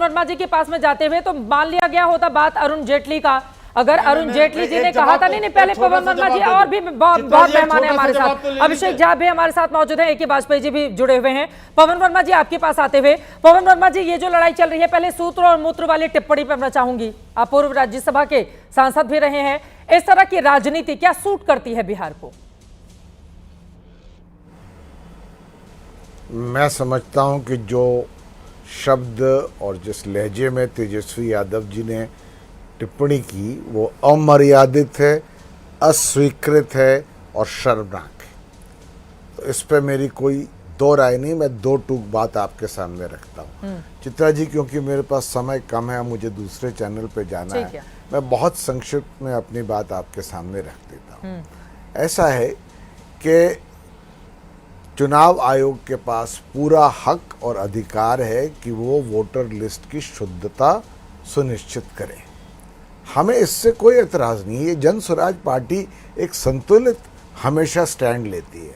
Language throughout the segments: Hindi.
वर्मा जी के पास में जाते हुए तो मान लिया गया होता बात अरुण जेटली का। अगर अरुण जेटली जी ने कहा था नहीं पहले पवन वर्मा जी और भी बहुत मेहमान है हमारे साथ, अभिषेक झा भी हमारे साथ मौजूद है, ए के वाजपेयी जी भी जुड़े हुए हैं। पवन वर्मा जी आपके पास आते हुए, पवन वर्मा जी ये जो लड़ाई चल रही है, पहले सूत्र और मूत्र वाली टिप्पणी पर मैं चाहूंगी, आप पूर्व राज्यसभा के सांसद भी रहे हैं, इस तरह की राजनीति क्या सूट करती है बिहार को? मैं समझता हूं कि जो शब्द और जिस लहजे में तेजस्वी यादव जी ने टिप्पणी की वो अमर्यादित है, अस्वीकृत है और शर्मनाक है। तो इस पे मेरी कोई दो राय नहीं, मैं दो टूक बात आपके सामने रखता हूँ। चित्रा जी, क्योंकि मेरे पास समय कम है, मुझे दूसरे चैनल पे जाना है, मैं बहुत संक्षिप्त में अपनी बात आपके सामने रख देता हूँ। ऐसा है कि चुनाव आयोग के पास पूरा हक और अधिकार है कि वो वोटर लिस्ट की शुद्धता सुनिश्चित करे। हमें इससे कोई एतराज़ नहीं है। जन स्वराज पार्टी एक संतुलित हमेशा स्टैंड लेती है,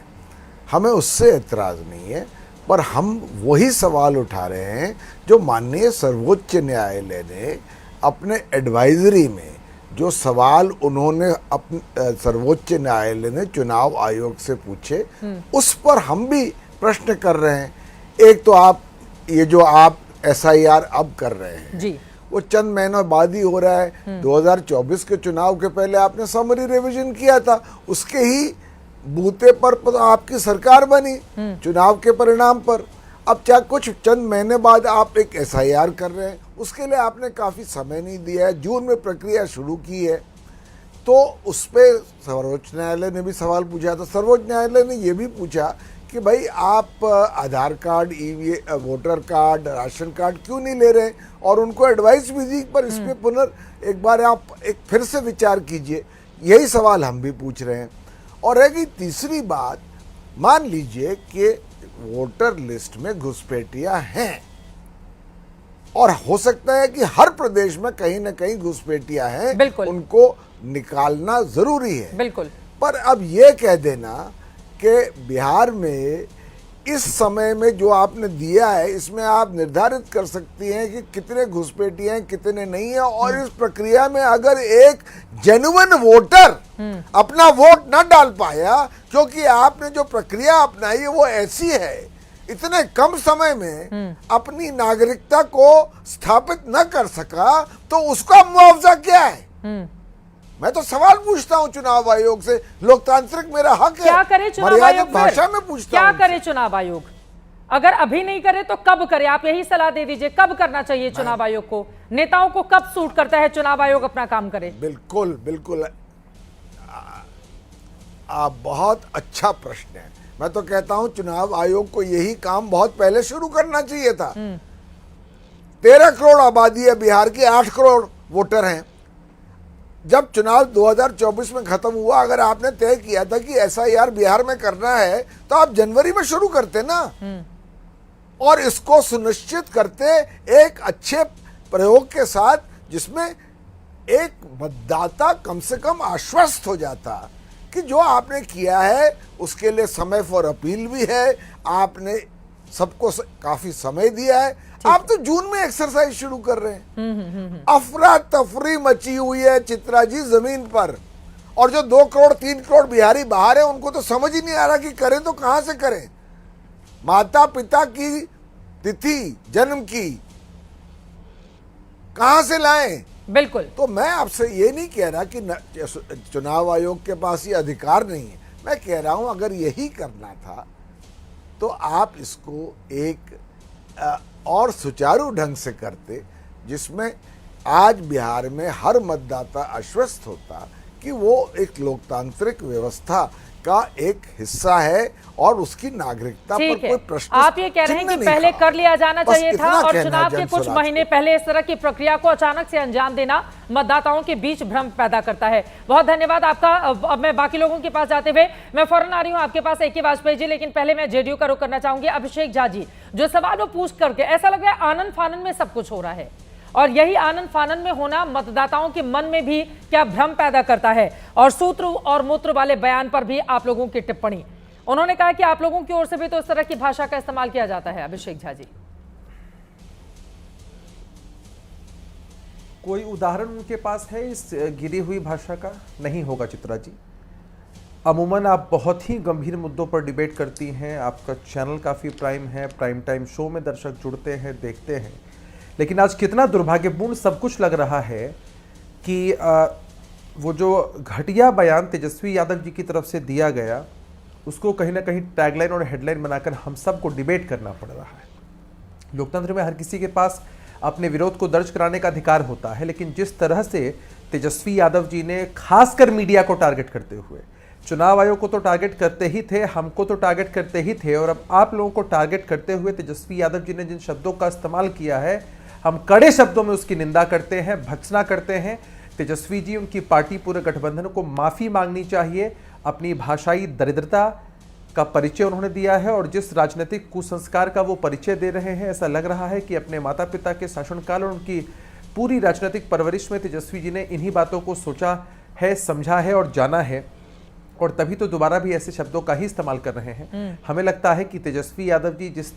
हमें उससे एतराज़ नहीं है। पर हम वही सवाल उठा रहे हैं जो माननीय सर्वोच्च न्यायालय ने अपने एडवाइजरी में जो सवाल उन्होंने अपने सर्वोच्च न्यायालय ने चुनाव आयोग से पूछे, उस पर हम भी प्रश्न कर रहे हैं। एक तो आप ये जो आप SIR अब कर रहे हैं जी, वो चंद महीनों बाद ही हो रहा है। 2024 के चुनाव के पहले आपने समरी रिवीजन किया था, उसके ही बूते पर आपकी सरकार बनी चुनाव के परिणाम पर। अब चाहे कुछ चंद महीने बाद आप एक SIR कर रहे हैं, उसके लिए आपने काफ़ी समय नहीं दिया है, जून में प्रक्रिया शुरू की है। तो उस पर सर्वोच्च न्यायालय ने भी सवाल पूछा था। सर्वोच्च न्यायालय ने ये भी पूछा कि भाई आप Aadhaar card, voter card, ration card क्यों नहीं ले रहे, और उनको एडवाइस भी दी पर इस पर एक बार आप एक फिर से विचार कीजिए। यही सवाल हम भी पूछ रहे हैं। और है कि तीसरी बात, मान लीजिए कि वोटर लिस्ट में घुसपैठियां हैं और हो सकता है कि हर प्रदेश में कहीं ना कहीं घुसपैठियां हैं, उनको निकालना जरूरी है। बिल्कुल। पर अब ये कह देना कि बिहार में इस समय में जो आपने दिया है, इसमें आप निर्धारित कर सकती हैं कि कितने घुसपैठिए हैं, कितने नहीं है, और इस प्रक्रिया में अगर एक जेन्युइन वोटर अपना वोट न डाल पाया क्योंकि आपने जो प्रक्रिया अपनाई है वो ऐसी है, इतने कम समय में अपनी नागरिकता को स्थापित न कर सका, तो उसका मुआवजा क्या है? मैं तो सवाल पूछता हूं चुनाव आयोग से, लोकतांत्रिक मेरा हक है, क्या करे चुनाव आयोग? भाषा में पूछता क्या हूं करे चुनाव आयोग? अगर अभी नहीं करे तो कब करे? आप यही सलाह दे दीजिए, कब करना चाहिए चुनाव आयोग को? नेताओं को कब सूट करता है चुनाव आयोग अपना काम करे? बिल्कुल बिल्कुल, आप बहुत अच्छा प्रश्न है। मैं तो कहता हूं चुनाव आयोग को यही काम बहुत पहले शुरू करना चाहिए था। 13 करोड़ आबादी है बिहार की, 8 करोड़ वोटर हैं। जब चुनाव 2024 में खत्म हुआ, अगर आपने तय किया था कि SIR बिहार में करना है तो आप जनवरी में शुरू करते ना, और इसको सुनिश्चित करते एक अच्छे प्रयोग के साथ, जिसमें एक मतदाता कम से कम आश्वस्त हो जाता कि जो आपने किया है उसके लिए समय फॉर अपील भी है, आपने सबको काफी समय दिया है। आप तो जून में एक्सरसाइज शुरू कर रहे हैं। अफरा तफरी मची हुई है चित्रा जी जमीन पर, और जो 2 करोड़ 3 करोड़ बिहारी बाहर है, उनको तो समझ ही नहीं आ रहा कि करें तो कहां से करें। माता पिता की तिथि जन्म की कहां से लाएं? बिल्कुल। तो मैं आपसे ये नहीं कह रहा कि चुनाव आयोग के पास ये अधिकार नहीं है, मैं कह रहा हूं अगर यही करना था तो आप इसको एक और सुचारू ढंग से करते, जिसमें आज बिहार में हर मतदाता आश्वस्त होता कि वो एक लोकतांत्रिक व्यवस्था का एक हिस्सा है और उसकी नागरिकता पर कोई प्रश्न। आप ये कह रहे हैं कि पहले कर लिया जाना चाहिए था, और चुनाव के कुछ महीने पहले इस तरह की प्रक्रिया को अचानक से अंजाम देना मतदाताओं के बीच भ्रम पैदा करता है। बहुत धन्यवाद आपका। अब मैं बाकी लोगों के पास जाते हुए मैं फौरन आ रही हूं आपके पास, ए के वाजपेयी जी, लेकिन पहले मैं JDU का रुख करना चाहूंगी। अभिषेक झा जी, जो सवाल वो पूछ करके ऐसा लग रहा है आनन फानन में सब कुछ हो रहा है, और यही आनंद फानन में होना मतदाताओं के मन में भी क्या भ्रम पैदा करता है। और सूत्र और मूत्र वाले बयान पर भी आप लोगों की टिप्पणी, उन्होंने कहा कि आप लोगों की ओर से भी तो इस तरह की भाषा का इस्तेमाल किया जाता है। अभिषेक झा जी, कोई उदाहरण उनके पास है इस गिरी हुई भाषा का? नहीं होगा चित्रा जी। अमूमन आप बहुत ही गंभीर मुद्दों पर डिबेट करती हैं, आपका चैनल काफ़ी प्राइम है, प्राइम टाइम शो में दर्शक जुड़ते हैं, देखते हैं। लेकिन आज कितना दुर्भाग्यपूर्ण सब कुछ लग रहा है कि वो जो घटिया बयान तेजस्वी यादव जी की तरफ से दिया गया, उसको कहीं ना कहीं टैगलाइन और हेडलाइन बनाकर हम सबको डिबेट करना पड़ रहा है। लोकतंत्र में हर किसी के पास अपने विरोध को दर्ज कराने का अधिकार होता है, लेकिन जिस तरह से तेजस्वी यादव जी ने खासकर मीडिया को टारगेट करते हुए, चुनाव आयोग को तो टारगेट करते ही थे, हमको तो टारगेट करते ही थे, और अब आप लोगों को टारगेट करते हुए तेजस्वी यादव जी ने जिन शब्दों का इस्तेमाल किया है, हम कड़े शब्दों में उसकी निंदा करते हैं, भत्सना करते हैं। तेजस्वी जी, उनकी पार्टी, पूरे गठबंधन को माफी मांगनी चाहिए। अपनी भाषाई दरिद्रता का परिचय उन्होंने दिया है, और जिस राजनीतिक कुसंस्कार का वो परिचय दे रहे हैं, ऐसा लग रहा है कि अपने माता पिता के शासनकाल और उनकी पूरी राजनीतिक परवरिश में तेजस्वी जी ने इन्हीं बातों को सोचा है, समझा है और जाना है, और तभी तो दोबारा भी ऐसे शब्दों का ही इस्तेमाल कर रहे हैं। हमें लगता है कि तेजस्वी यादव जी जिस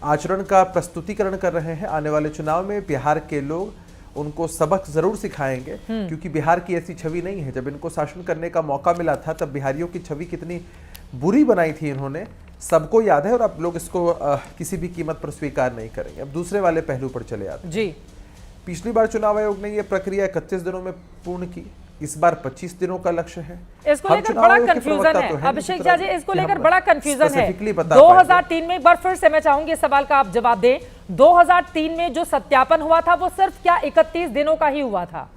आचरण का प्रस्तुतिकरण कर रहे हैं, आने वाले चुनाव में बिहार के लोग उनको सबक जरूर सिखाएंगे, क्योंकि बिहार की ऐसी छवि नहीं है। जब इनको शासन करने का मौका मिला था, तब बिहारियों की छवि कितनी बुरी बनाई थी इन्होंने, सबको याद है, और अब लोग इसको किसी भी कीमत पर स्वीकार नहीं करेंगे। अब दूसरे वाले पहलू पर चले आते हैं। जी, पिछली बार चुनाव आयोग ने यह प्रक्रिया 31 दिनों में पूर्ण की, इस बार 25 दिनों का लक्ष्य है। इसको लेकर बड़ा कंफ्यूजन है अभिषेक झा जी, इसको लेकर बड़ा कंफ्यूजन है। 2003 में, एक बार फिर से मैं चाहूंगी सवाल का आप जवाब दें, 2003 में जो सत्यापन हुआ था वो सिर्फ क्या 31 दिनों का ही हुआ था?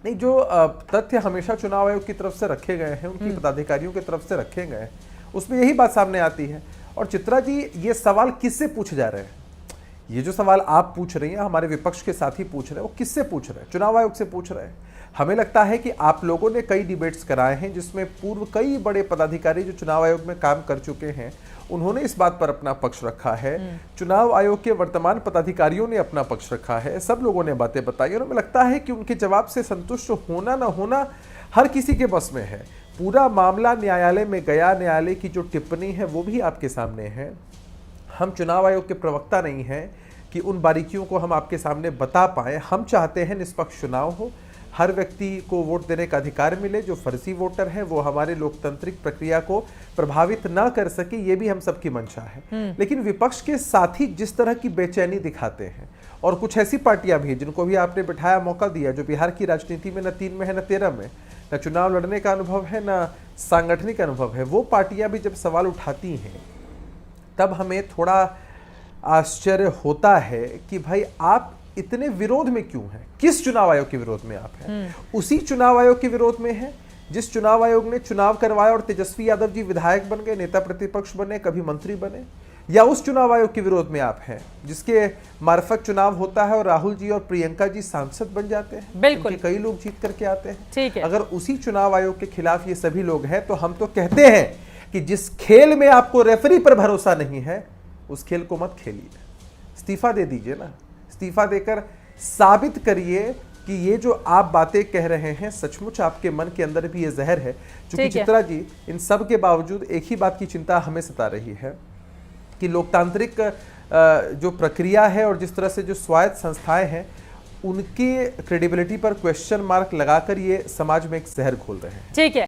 नहीं, जो तथ्य हमेशा चुनाव आयोग की तरफ से रखे गए हैं, उनकी पदाधिकारियों की तरफ से रखे गए हैं, उसमें यही बात सामने आती है। और चित्रा जी, ये सवाल किससे पूछे जा रहे हैं? ये जो सवाल आप पूछ रही हैं, हमारे विपक्ष के साथी पूछ रहे हैं, वो किससे पूछ रहे हैं? चुनाव आयोग से पूछ रहे हैं। हमें लगता है कि आप लोगों ने कई डिबेट्स कराए हैं, जिसमें पूर्व कई बड़े पदाधिकारी जो चुनाव आयोग में काम कर चुके हैं, उन्होंने इस बात पर अपना पक्ष रखा है। चुनाव आयोग के वर्तमान पदाधिकारियों ने अपना पक्ष रखा है, सब लोगों ने बातें बताई, और हमें लगता है कि उनके जवाब से संतुष्ट होना ना होना हर किसी के बस में है। पूरा मामला न्यायालय में गया, न्यायालय की जो टिप्पणी है वो भी आपके सामने है। हम चुनाव आयोग के प्रवक्ता नहीं हैं कि उन बारीकियों को हम आपके सामने बता पाएं। हम चाहते हैं निष्पक्ष चुनाव हो, हर व्यक्ति को वोट देने का अधिकार मिले, जो फर्जी वोटर है वो हमारे लोकतांत्रिक प्रक्रिया को प्रभावित ना कर सके, ये भी हम सबकी मंशा है। लेकिन विपक्ष के साथी जिस तरह की बेचैनी दिखाते हैं, और कुछ ऐसी पार्टियां भी जिनको भी आपने बिठाया, मौका दिया, जो बिहार की राजनीति में न 3 में है न 13 में, न चुनाव लड़ने का अनुभव है न सांगठनिक अनुभव है, वो पार्टियां भी जब सवाल उठाती हैं, तब हमें थोड़ा आश्चर्य होता है कि भाई आप इतने विरोध में क्यों हैं? किस चुनाव आयोग के विरोध में आप हैं? उसी चुनाव आयोग के विरोध में है जिस चुनाव आयोग ने चुनाव करवाया और तेजस्वी यादव जी विधायक बन गए, नेता प्रतिपक्ष बने, कभी मंत्री बने? या उस चुनाव आयोग के विरोध में आप हैं जिसके मार्फत चुनाव होता है और राहुल जी और प्रियंका जी सांसद बन जाते हैं? बिल्कुल, कई लोग जीत करके आते हैं। ठीक है। अगर उसी चुनाव आयोग के खिलाफ ये सभी लोग हैं, तो हम तो कहते हैं कि जिस खेल में आपको रेफरी पर भरोसा नहीं है, उस खेल को मत खेलिए, इस्तीफा दे दीजिए ना। इस्तीफा देकर साबित करिए कि ये जो आप बातें कह रहे हैं, सचमुच आपके मन के अंदर भी ये जहर है। क्योंकि चित्रा जी, इन सब के बावजूद एक ही बात की चिंता हमें सता रही है कि लोकतांत्रिक जो प्रक्रिया है और जिस तरह से जो स्वायत्त संस्थाएं हैं, उनकी क्रेडिबिलिटी पर क्वेश्चन मार्क लगाकर ये समाज में एक जहर घोल रहे हैं। ठीक है।